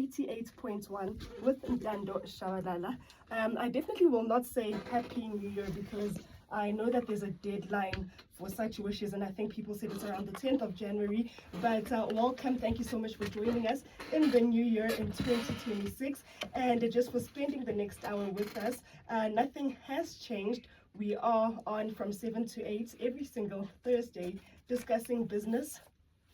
88.1 with Ntando Shabalala. I definitely will not say Happy New Year because I know that there's a deadline for such wishes, and I think people said it's around the 10th of January. But welcome, thank you so much for joining us in the new year in 2026, and just for spending the next hour with us. Nothing has changed. We are on from 7 to 8 every single Thursday discussing business,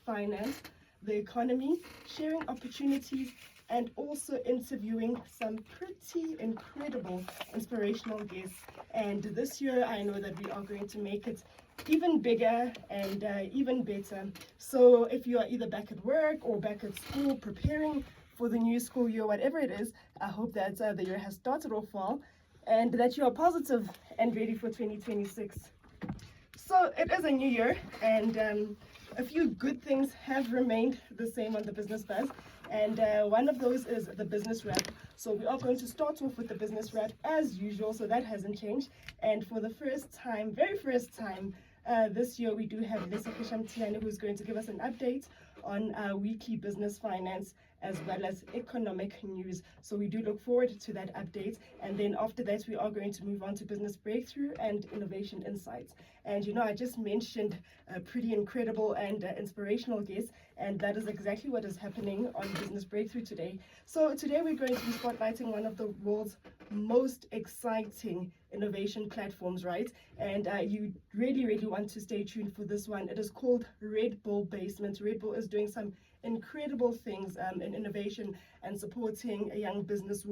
finance, the economy, sharing opportunities, and also interviewing some pretty incredible inspirational guests. And this year, I know that we are going to make it even bigger and even better. So if you are either back at work or back at school preparing for the new school year, whatever it is, I hope that the year has started off well and that you are positive and ready for 2026. So it is a new year, and a few good things have remained the same on the Business Buzz, and one of those is the business wrap. So we are going to start off with the business wrap as usual, so that hasn't changed. And for the first time, very first time this year, we do have Lesakhe Shamtiane, who's going to give us an update on weekly business finance as well as economic news. So we do look forward to that update. And then after that, we are going to move on to business breakthrough and innovation insights. And you know, I just mentioned a pretty incredible and inspirational guest, and that is exactly what is happening on Business Breakthrough today. So today we're going to be spotlighting one of the world's most exciting innovation platforms, right? And you really want to stay tuned for this one. It is called Red Bull Basement. Red Bull is doing some incredible things in innovation and supporting young business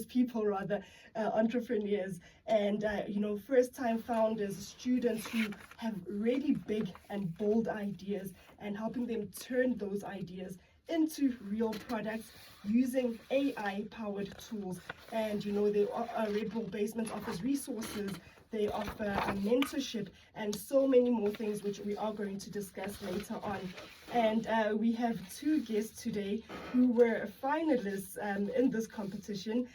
people, rather, entrepreneurs, and you know, first-time founders, students who have really big and bold ideas, and helping them turn those ideas into real products using AI-powered tools. And you know, Red Bull Basement offers resources, they offer a mentorship, and so many more things which we are going to discuss later on. And we have two guests today who were finalists in this competition,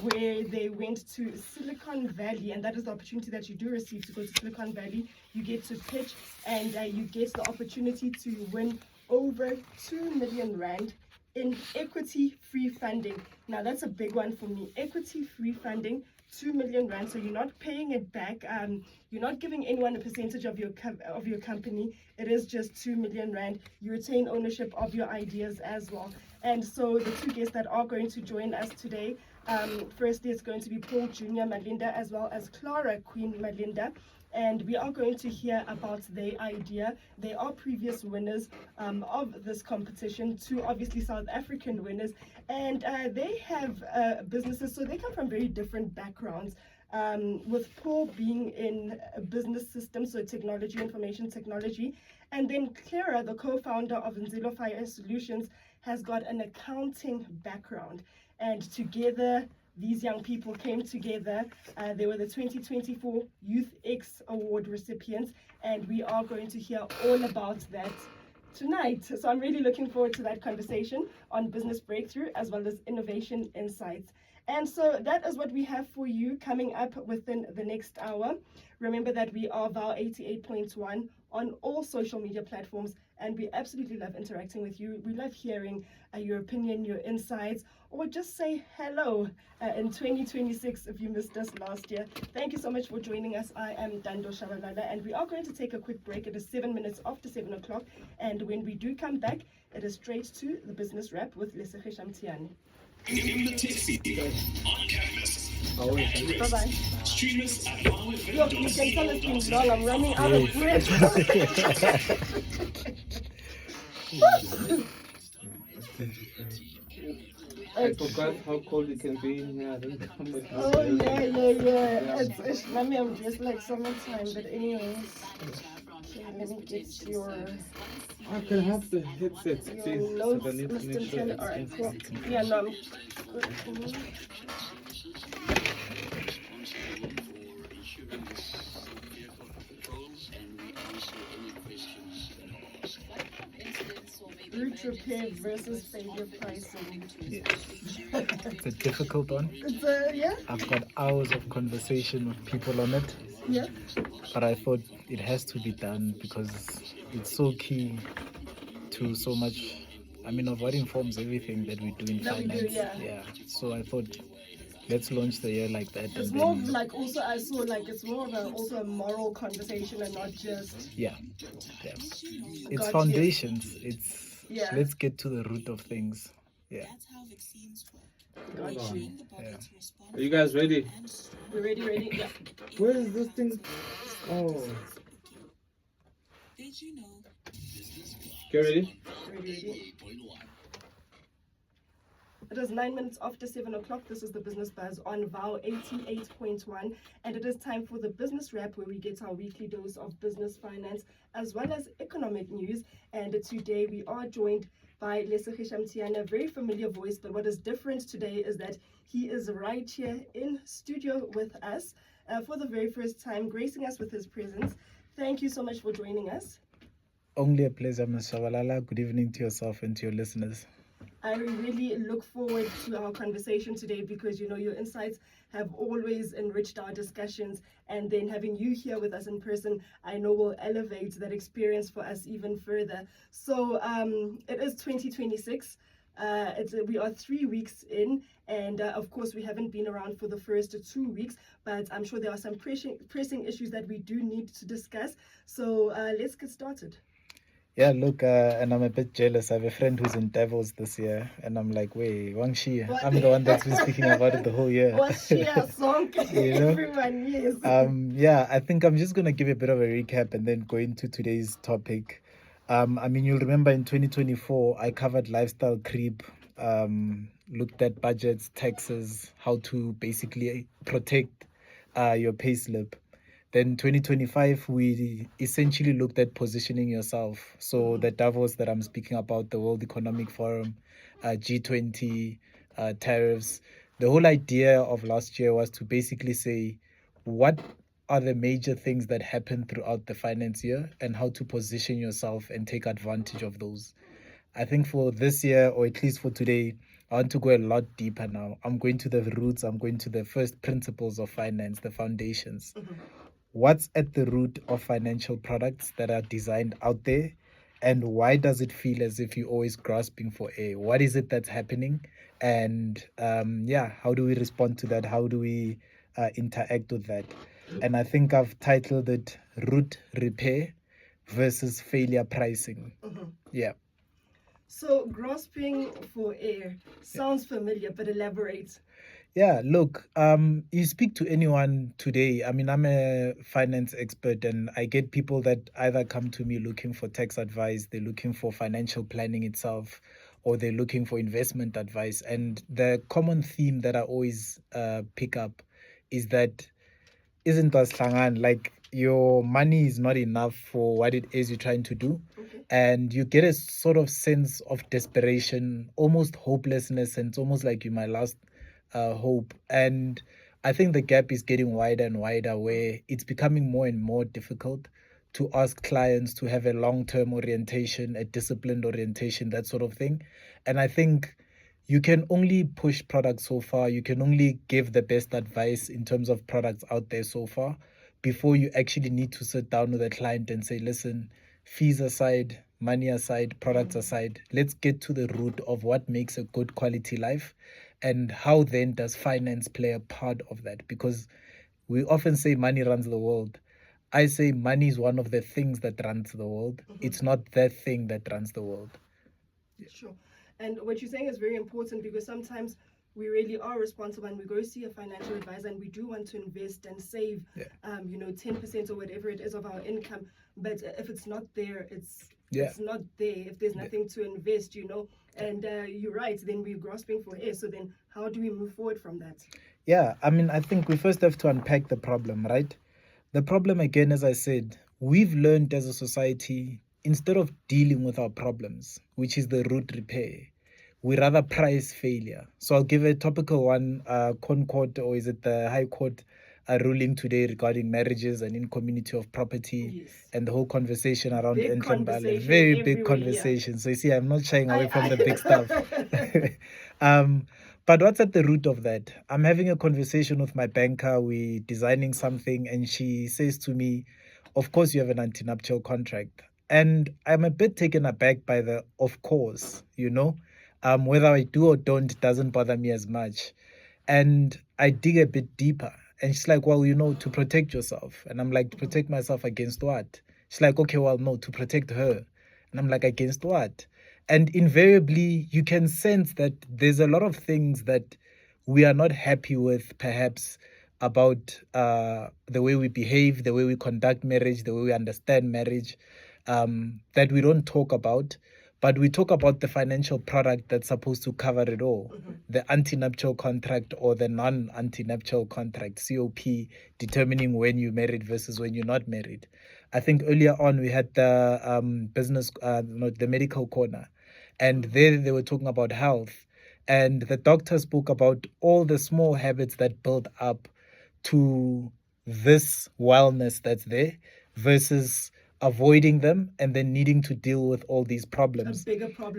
where they went to Silicon Valley, and that is the opportunity that you do receive to go to Silicon Valley. You get to pitch, and you get the opportunity to win over 2 million rand in equity-free funding. Now that's a big one for me. Equity-free funding, 2 million rand. So you're not paying it back. You're not giving anyone a percentage of your company. It is just 2 million rand. You retain ownership of your ideas as well. And so the two guests that are going to join us today, firstly, it's going to be Paul Junior Malinda as well as Clara Queen Malinda. And we are going to hear about their idea. They are previous winners of this competition, two obviously South African winners, and they have businesses, so they come from very different backgrounds. With Paul being in business systems, so technology, information technology, and then Clara, the co-founder of Nzilo Fire Solutions, has got an accounting background, and together these young people came together. They were the 2024 Youth X Award recipients, and we are going to hear all about that tonight. So I'm really looking forward to that conversation on business breakthrough as well as innovation insights. And so that is what we have for you coming up within the next hour. Remember that we are VOW 88.1 on all social media platforms, and we absolutely love interacting with you. We love hearing your opinion, your insights, or just say hello in 2026 if you missed us last year. Thank you so much for joining us. I am Ntando Shabalala, and we are going to take a quick break. It is 7 minutes after 7 o'clock, and when we do come back, it is straight to the business wrap with Lesakhe Shamtiane. On campus. Bye-bye. Stream us at Look, you can tell it's been long. I'm running out of breath. I forgot how cold it can be in here. I don't come with Oh, yeah. It's mommy, I'm dressed like summertime, but anyways. Okay, let me get your I can have the headset, please. notes, So I need to Mr. make sure Kelly. it's Alright, cool. consistent. Yeah, no, I'm good. Route repair versus failure pricing. It's a difficult one. It's yeah? I've got hours of conversation with people on it, Yeah. but I thought it has to be done because it's so key to so much I mean, of what informs everything that we do in That we do, finance. yeah. So I thought, let's launch the year like that. It's and more of then, like also I saw like it's more of also a moral conversation and not just yeah. It's Got you. foundations. It's Yeah. let's get to the root of things. Yeah. got you. Yeah. Are you guys ready? We're ready? Yeah. Where is this thing? Oh. Get ready? Ready. It is 9 minutes after 7 o'clock. This is the Business Buzz on VOW 88.1, and it is time for the Business Wrap, where we get our weekly dose of business, finance, as well as economic news. And today we are joined by Lessegisha Mtiana, a very familiar voice, but what is different today is that he is right here in studio with us for the very first time, gracing us with his presence. Thank you so much for joining us. Only a pleasure, Ms. Shabalala. Good evening to yourself and to your listeners. I really look forward to our conversation today because, you know, your insights have always enriched our discussions, and then having you here with us in person, I know will elevate that experience for us even further. So it is 2026. We are 3 weeks in, and of course we haven't been around for the first 2 weeks, but I'm sure there are some pressing issues that we do need to discuss. So let's get started. Yeah, look, and I'm a bit jealous. I have a friend who's in Devils this year, and I'm like, wait, Wang Shi, What? I'm the one that's been speaking about it the whole year. Was she a song? You know? Everyone, yes. Yeah, I think I'm just going to give a bit of a recap and then go into today's topic. I mean, you'll remember in 2024, I covered lifestyle creep, looked at budgets, taxes, how to basically protect your payslip. Then 2025, we essentially looked at positioning yourself. So the Davos that I'm speaking about, the World Economic Forum, G20, tariffs, the whole idea of last year was to basically say, what are the major things that happen throughout the finance year and how to position yourself and take advantage of those. I think for this year, or at least for today, I want to go a lot deeper now. I'm going to the roots. I'm going to the first principles of finance, the foundations. What's at the root of financial products that are designed out there, and why does it feel as if you're always grasping for air? What is it that's happening? And how do we respond to that? How do we interact with that? And I think I've titled it Root Repair versus Failure Pricing. Yeah. So grasping for air sounds familiar, but elaborate. Yeah, look, you speak to anyone today. I mean, I'm a finance expert, and I get people that either come to me looking for tax advice, they're looking for financial planning itself, or they're looking for investment advice. And the common theme that I always pick up is that isn't us like your money is not enough for what it is you're trying to do. Okay. And you get a sort of sense of desperation, almost hopelessness, and it's almost like you might last hope. And I think the gap is getting wider and wider, where it's becoming more and more difficult to ask clients to have a long-term orientation, a disciplined orientation, that sort of thing. And I think you can only push products so far. You can only give the best advice in terms of products out there so far before you actually need to sit down with a client and say, listen, fees aside, money aside, products aside, let's get to the root of what makes a good quality life. And how then does finance play a part of that? Because we often say money runs the world. I say money is one of the things that runs the world. It's not the thing that runs the world. Sure. And what you're saying is very important, because sometimes we really are responsible and we go see a financial advisor and we do want to invest and save, 10% or whatever it is of our income. But if it's not there, it's not there. If there's nothing to invest, and you're right, then we're grasping for air. So then how do we move forward from that? Yeah, I mean, I think we first have to unpack the problem, right? The problem, again, as I said, we've learned as a society, instead of dealing with our problems, which is the root repair, we rather price failure. So I'll give a topical one, Concord, or is it the High Court ruling today regarding marriages and in community of property, and the whole conversation around Entron balance. Very big conversation. So you see, I'm not shying away from the big stuff. But what's at the root of that? I'm having a conversation with my banker. We're designing something, and she says to me, of course you have an antenuptial contract. And I'm a bit taken aback by the of course, whether I do or don't doesn't bother me as much. And I dig a bit deeper. And she's like, well, to protect yourself. And I'm like, to protect myself against what? She's like, okay, well, no, to protect her. And I'm like, against what? And invariably, you can sense that there's a lot of things that we are not happy with, perhaps, about the way we behave, the way we conduct marriage, the way we understand marriage, that we don't talk about. But we talk about the financial product that's supposed to cover it all. The antenuptial contract or the non-antenuptial contract, COP, determining when you're married versus when you're not married. I think earlier on we had the the medical corner, and there they were talking about health. And the doctor spoke about all the small habits that build up to this wellness that's there versus avoiding them and then needing to deal with all these problems.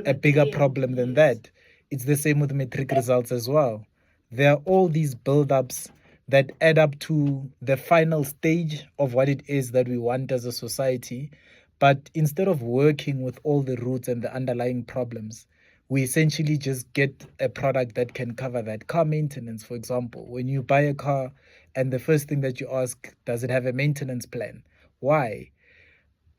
A bigger problem than that. It's the same with matric results as well. There are all these build-ups that add up to the final stage of what it is that we want as a society. But instead of working with all the roots and the underlying problems, we essentially just get a product that can cover that. Car maintenance, for example. When you buy a car and the first thing that you ask, does it have a maintenance plan? Why?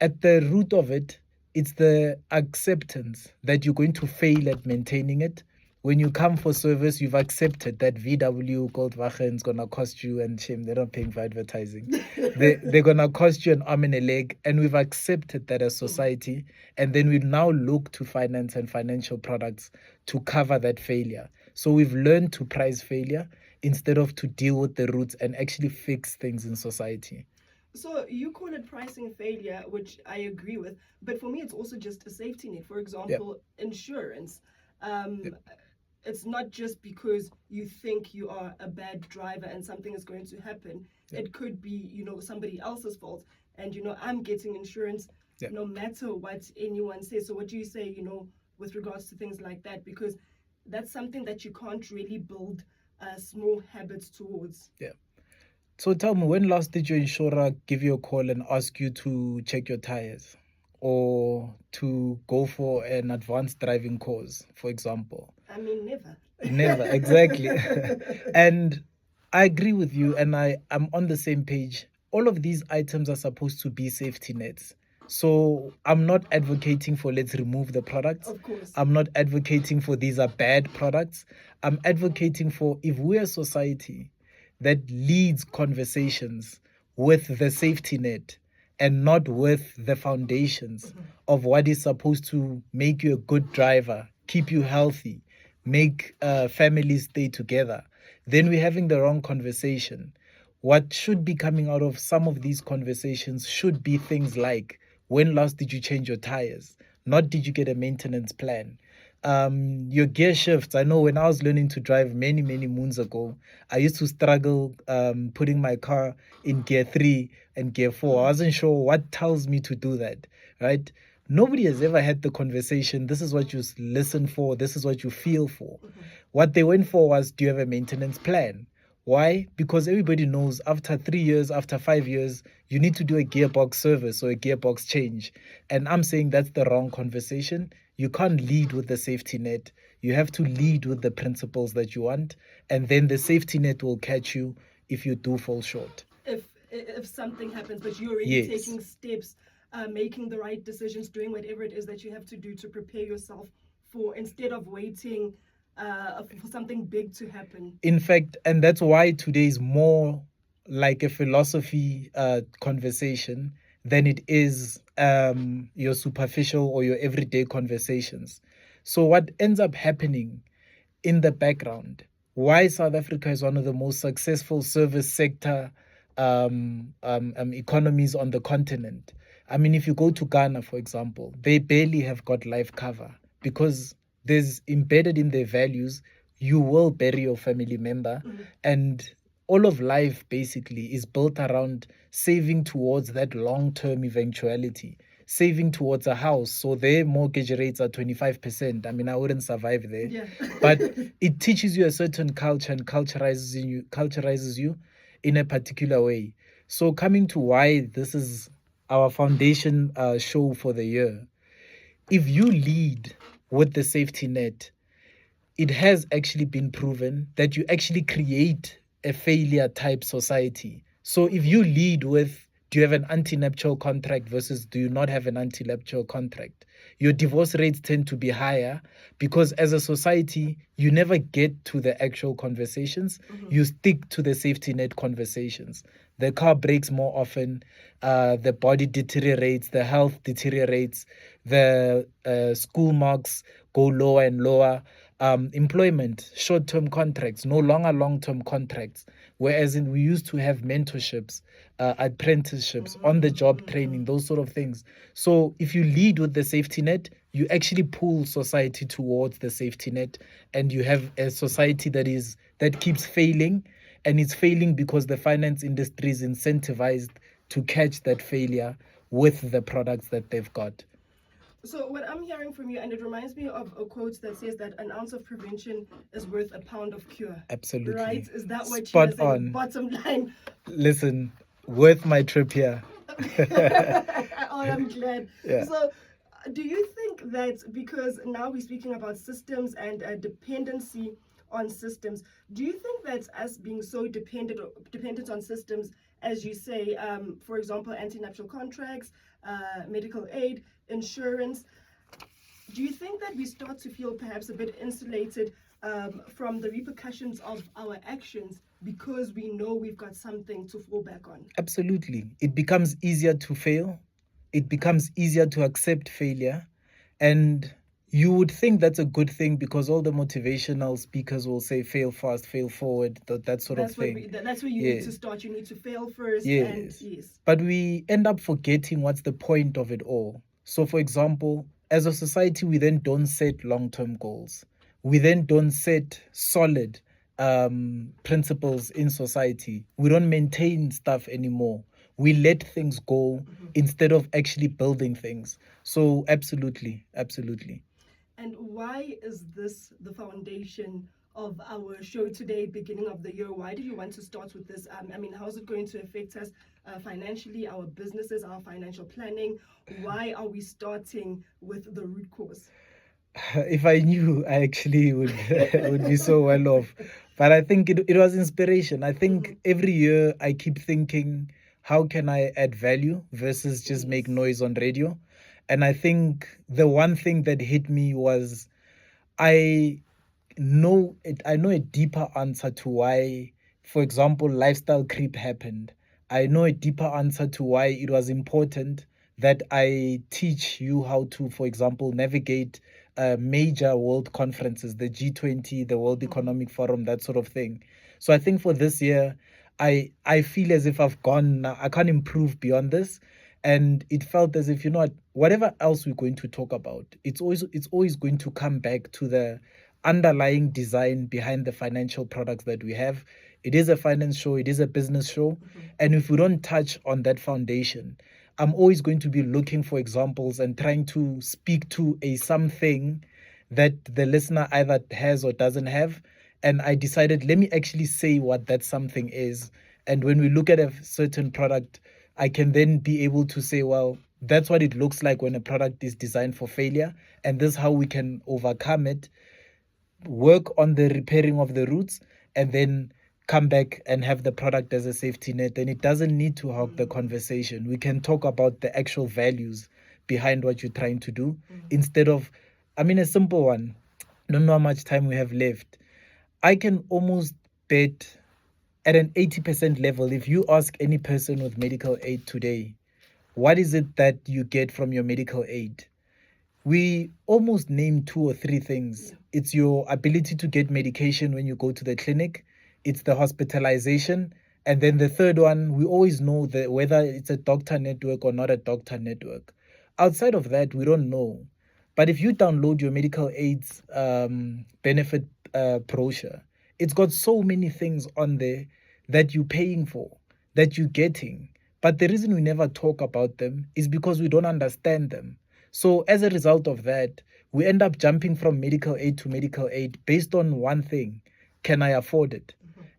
At the root of it, it's the acceptance that you're going to fail at maintaining it. When you come for service, you've accepted that VW Goldwagen is going to cost you, and shame, they're not paying for advertising. They're going to cost you an arm and a leg, and we've accepted that as society. And then we now look to finance and financial products to cover that failure. So we've learned to price failure instead of to deal with the roots and actually fix things in society. So you call it pricing failure, which I agree with, but for me it's also just a safety net. For example, insurance. It's not just because you think you are a bad driver and something is going to happen. It could be, somebody else's fault. And, I'm getting insurance no matter what anyone says. So what do you say, with regards to things like that? Because that's something that you can't really build small habits towards. Yeah. So tell me, when last did your insurer give you a call and ask you to check your tires or to go for an advanced driving course, for example? I mean, never. Never, exactly. And I agree with you, and I'm on the same page. All of these items are supposed to be safety nets. So I'm not advocating for let's remove the products. Of course. I'm not advocating for these are bad products. I'm advocating for, if we're a society that leads conversations with the safety net and not with the foundations of what is supposed to make you a good driver, keep you healthy, make families stay together, then we're having the wrong conversation. What should be coming out of some of these conversations should be things like, when last did you change your tires? Not did you get a maintenance plan? Your gear shifts. I know when I was learning to drive many, many moons ago, I used to struggle putting my car in gear 3 and gear 4. I wasn't sure what tells me to do that, right? Nobody has ever had the conversation, this is what you listen for, this is what you feel for. What they went for was, do you have a maintenance plan? Why? Because everybody knows after 3 years, after 5 years, you need to do a gearbox service or a gearbox change. And I'm saying that's the wrong conversation. You can't lead with the safety net. You have to lead with the principles that you want. And then the safety net will catch you if you do fall short. If something happens, but you're already taking steps, making the right decisions, doing whatever it is that you have to do to prepare yourself for, instead of waiting for something big to happen. In fact, and that's why today is more like a philosophy conversation than it is your superficial or your everyday conversations. So what ends up happening in the background, why South Africa is one of the most successful service sector economies on the continent. I mean, if you go to Ghana, for example, they barely have got life cover because there's embedded in their values, you will bury your family member. And all of life basically is built around saving towards that long-term eventuality, saving towards a house. So their mortgage rates are 25%. I mean, I wouldn't survive there. Yeah. But it teaches you a certain culture and culturizes you in a particular way. So coming to why this is our foundation show for the year, if you lead with the safety net, it has actually been proven that you actually create a failure type society. So if you lead with, do you have an anti-nuptial contract versus do you not have an anti-nuptial contract, your divorce rates tend to be higher because as a society, you never get to the actual conversations. You stick to the safety net conversations. The car breaks more often, the body deteriorates, the health deteriorates, the school marks go lower and lower. Employment, short-term contracts, no longer long-term contracts. Whereas we used to have mentorships, apprenticeships, on-the-job training, those sort of things. So if you lead with the safety net, you actually pull society towards the safety net, and you have a society that keeps failing, and it's failing because the finance industry is incentivized to catch that failure with the products that they've got. So what I'm hearing from you, and it reminds me of a quote that says that an ounce of prevention is worth a pound of cure. Absolutely. Right? Is that what Spot you're saying? on. Bottom line. Listen, worth my trip here. Oh, I'm glad. Yeah. So, do you think that because now we're speaking about systems and dependency on systems, do you think that us being so dependent on systems, as you say, for example, anti-nuptial contracts, medical aid, insurance, do you think that we start to feel perhaps a bit insulated from the repercussions of our actions because we know we've got something to fall back on? Absolutely. It becomes easier to fail. It becomes easier to accept failure. And you would think that's a good thing because all the motivational speakers will say fail fast, fail forward, that sort of thing. That's where you need to start. You need to fail first. Yes. And yes. But we end up forgetting what's the point of it all. So, for example, as a society, we then don't set long-term goals. We then don't set solid principles in society. We don't maintain stuff anymore. We let things go instead of actually building things. So absolutely. And why is this the foundation of our show today, beginning of the year? Why did you want to start with this? How is it going to affect us financially, our businesses, our financial planning? Why are we starting with the root cause? If I knew, I actually would be so well off. But I think it was inspiration. I think every year I keep thinking, how can I add value versus just make noise on radio? And I think the one thing that hit me was I know a deeper answer to why, for example, lifestyle creep happened. I know a deeper answer to why it was important that I teach you how to, for example, navigate major world conferences, the G20, the World Economic Forum, that sort of thing. So I think for this year, I feel as if I've gone, I can't improve beyond this. And it felt as if, whatever else we're going to talk about, it's always going to come back to the underlying design behind the financial products that we have. It is a finance show, it is a business show. And if we don't touch on that foundation, I'm always going to be looking for examples and trying to speak to a something that the listener either has or doesn't have. And I decided, let me actually say what that something is. And when we look at a certain product, I can then be able to say, well, that's what it looks like when a product is designed for failure. And this is how we can overcome it, work on the repairing of the roots, and then come back and have the product as a safety net. And it doesn't need to hog the conversation. We can talk about the actual values behind what you're trying to do instead of, a simple one. I don't know how much time we have left. I can almost bet at an 80% level, if you ask any person with medical aid today, what is it that you get from your medical aid? We almost name 2 or 3 things. Yeah. It's your ability to get medication when you go to the clinic. It's the hospitalization. And then the third one, we always know that whether it's a doctor network or not a doctor network. Outside of that, we don't know. But if you download your medical aid's benefit brochure, it's got so many things on there that you're paying for, that you're getting. But the reason we never talk about them is because we don't understand them. So as a result of that, we end up jumping from medical aid to medical aid based on one thing. Can I afford it?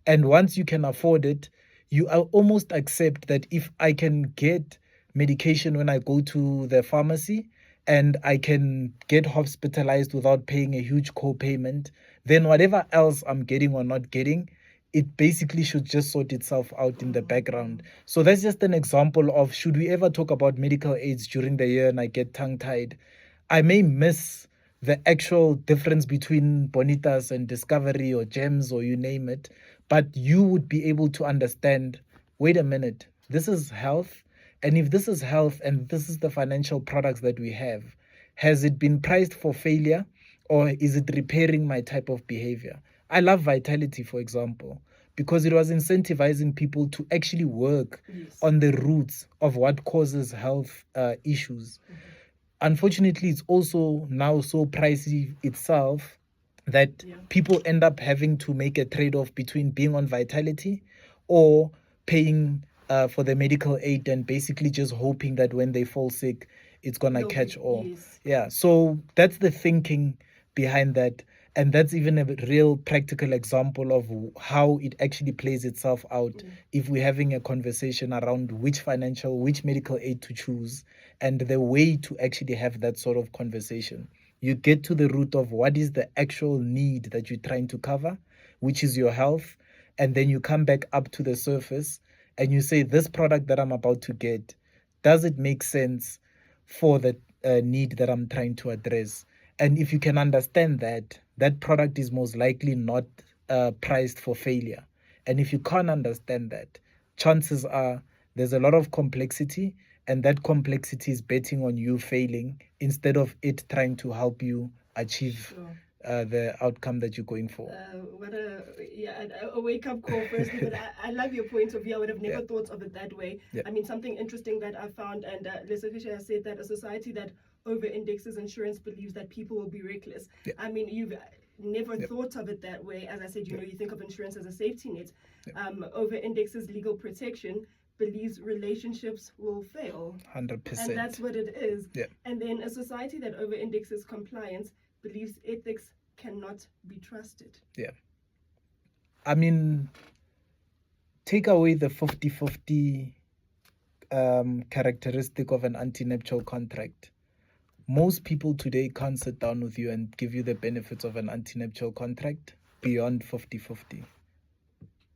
And once you can afford it, you almost accept that if I can get medication when I go to the pharmacy and I can get hospitalized without paying a huge co-payment, then whatever else I'm getting or not getting, it basically should just sort itself out in the background. So that's just an example of, should we ever talk about medical aids during the year and I get tongue-tied, I may miss the actual difference between Bonitas and Discovery or Gems or you name it, but you would be able to understand, wait a minute, this is health, and if this is health and this is the financial products that we have, has it been priced for failure or is it repairing my type of behavior? I love Vitality, for example, because it was incentivizing people to actually work on the roots of what causes health issues. Unfortunately, it's also now so pricey itself that people end up having to make a trade-off between being on Vitality or paying for the medical aid and basically just hoping that when they fall sick, it's going to catch on. Yeah, so that's the thinking behind that. And that's even a real practical example of how it actually plays itself out if we're having a conversation around which medical aid to choose and the way to actually have that sort of conversation. You get to the root of what is the actual need that you're trying to cover, which is your health. And then you come back up to the surface and you say, this product that I'm about to get, does it make sense for the need that I'm trying to address? And if you can understand that, that product is most likely not priced for failure. And if you can't understand that, chances are there's a lot of complexity, and that complexity is betting on you failing instead of it trying to help you achieve the outcome that you're going for. What a wake-up call firstly, but I love your point of view. I would have never thought of it that way. I mean, something interesting that I found, and Lisa Fisher has said that a society that over-indexes insurance believes that people will be reckless. I mean, you've never thought of it that way. As I said, you know, you think of insurance as a safety net. Over-indexes legal protection, believes relationships will fail. 100%. And that's what it is. And then a society that over-indexes compliance believes ethics cannot be trusted. I mean, take away the 50-50 characteristic of an anti-nuptial contract. Most people today can't sit down with you and give you the benefits of an anti-nuptial contract beyond 50-50.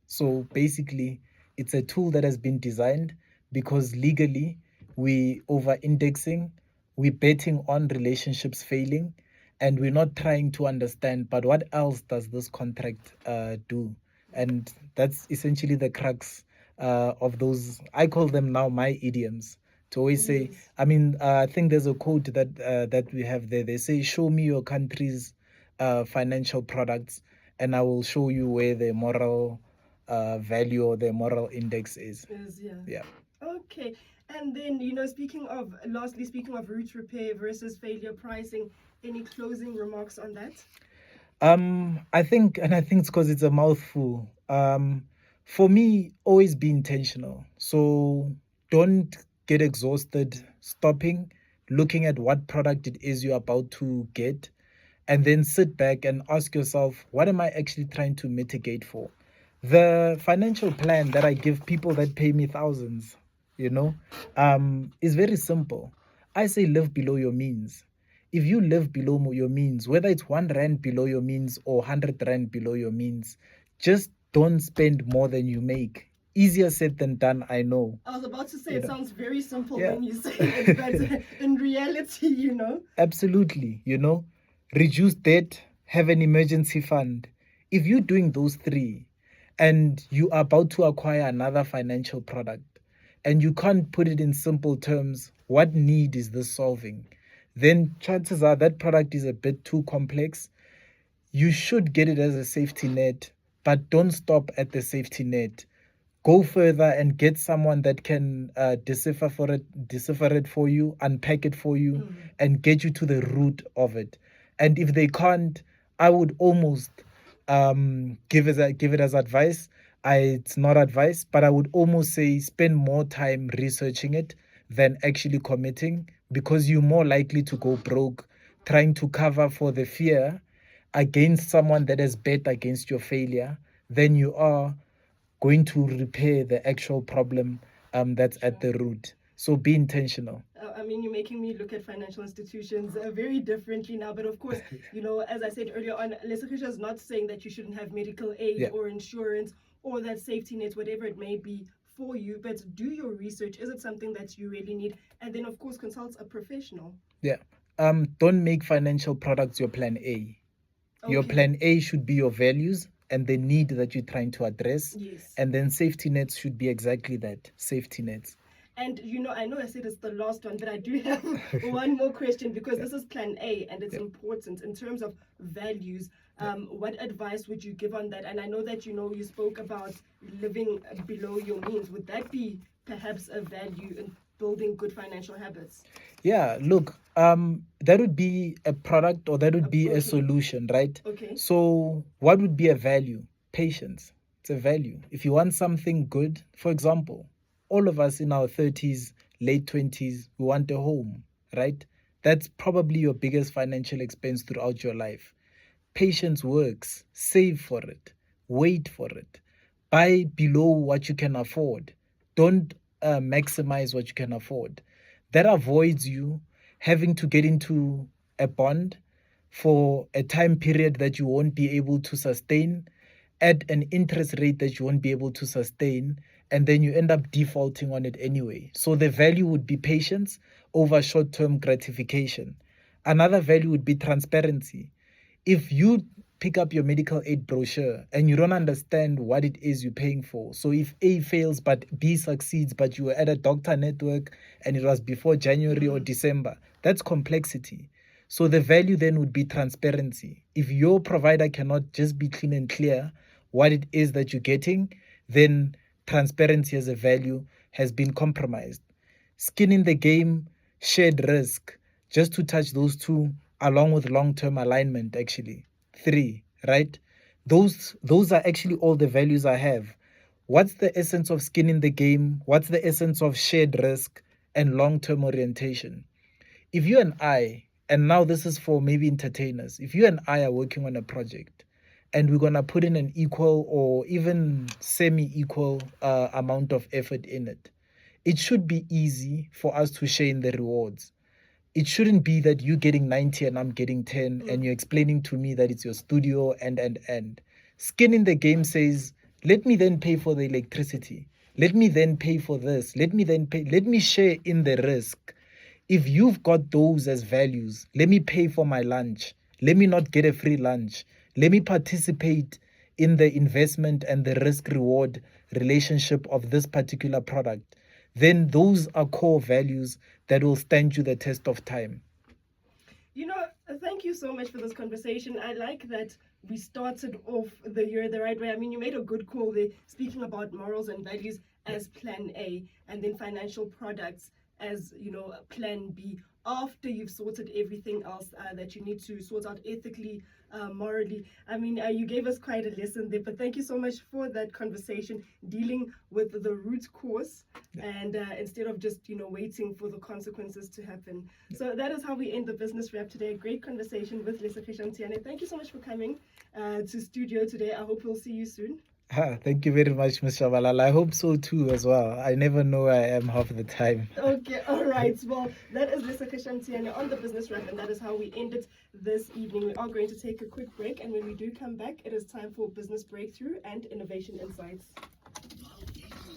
So basically, it's a tool that has been designed because legally we over-indexing, we're betting on relationships failing, and we're not trying to understand, but what else does this contract do? And that's essentially the crux of those, I call them now my idioms. To always say, I mean, I think there's a quote that we have there. They say, show me your country's financial products and I will show you where the moral value or the moral index is. Okay. And then, you know, speaking of root repair versus failure pricing, any closing remarks on that? I think it's because it's a mouthful. For me, always be intentional. So don't get exhausted stopping, looking at what product it is you're about to get, and then sit back and ask yourself, what am I actually trying to mitigate for? The financial plan that I give people that pay me thousands, you know, is very simple. I say live below your means. If you live below your means, whether it's 1 rand below your means or 100 rand below your means, just don't spend more than you make. Easier said than done, I know. I was about to say, it sounds very simple when you say it, but in reality, you know. Absolutely, you know. Reduce debt, have an emergency fund. If you're doing those three and you are about to acquire another financial product and you can't put it in simple terms, what need is this solving? Then chances are that product is a bit too complex. You should get it as a safety net, but don't stop at the safety net. Go further and get someone that can decipher it for you, unpack it for you, and get you to the root of it. And if they can't, I would almost give it as advice. It's not advice, but I would almost say spend more time researching it than actually committing, because you're more likely to go broke trying to cover for the fear against someone that has bet against your failure than you are going to repair the actual problem that's at the root. So be intentional. I mean, you're making me look at financial institutions very differently now. But of course, as I said earlier on, Lesakisha is not saying that you shouldn't have medical aid Yeah. or insurance or that safety net, whatever it may be for you. But do your research. Is it something that you really need? And then, of course, consult a professional. Yeah. Don't make financial products your plan A. Your Okay. plan A should be your values and the need that you're trying to address. Yes. And then safety nets should be exactly that, safety nets. And I know I said it's the last one, but I do have one more question because this is plan A and it's important in terms of values. What advice would you give on that? And I know that you spoke about living below your means. Would that be perhaps a value in building good financial habits? Yeah, look, that would be a product or that would be Okay. a solution, right? Okay. So what would be a value? Patience. It's a value. If you want something good, for example, all of us in our 30s, late 20s, we want a home, right? That's probably your biggest financial expense throughout your life. Patience works. Save for it. Wait for it. Buy below what you can afford. Don't maximize what you can afford. That avoids you having to get into a bond for a time period that you won't be able to sustain at an interest rate that you won't be able to sustain, and then you end up defaulting on it anyway. So the value would be patience over short-term gratification. Another value would be transparency. If you pick up your medical aid brochure and you don't understand what it is you're paying for, so if A fails but B succeeds, but you were at a doctor network and it was before January or December, that's complexity. So the value then would be transparency. If your provider cannot just be clean and clear what it is that you're getting, then transparency as a value has been compromised. Skin in the game, shared risk, just to touch those two, along with long-term alignment, actually. 3, right? Those are actually all the values I have. What's the essence of skin in the game? What's the essence of shared risk and long-term orientation? If you and I, and now this is for maybe entertainers, if you and I are working on a project and we're going to put in an equal or even semi-equal amount of effort in it, it should be easy for us to share in the rewards. It shouldn't be that you're getting 90 and I'm getting 10 and you're explaining to me that it's your studio and. Skin in the game says, let me then pay for the electricity. Let me then pay for this. Let me share in the risk. If you've got those as values, let me pay for my lunch. Let me not get a free lunch. Let me participate in the investment and the risk reward relationship of this particular product. Then those are core values that will stand you the test of time. Thank you so much for this conversation. I like that we started off the year the right way. I mean, you made a good call there, speaking about morals and values as plan A, and then financial products as, plan B, after you've sorted everything else that you need to sort out ethically, morally. I mean, you gave us quite a lesson there, but thank you so much for that conversation, dealing with the root cause and instead of just, waiting for the consequences to happen. So that is how we end the business wrap today. Great conversation with Lesakisha Mtiane. Thank you so much for coming to studio today. I hope we'll see you soon. Thank you very much, Ms. Shabalala. I hope so too as well. I never know where I am half the time. Okay, all right. Well, that is Lesakisha Mtiane on the business wrap, and that is how we end it this evening. We are going to take a quick break, and when we do come back, it is time for Business Breakthrough and Innovation Insights.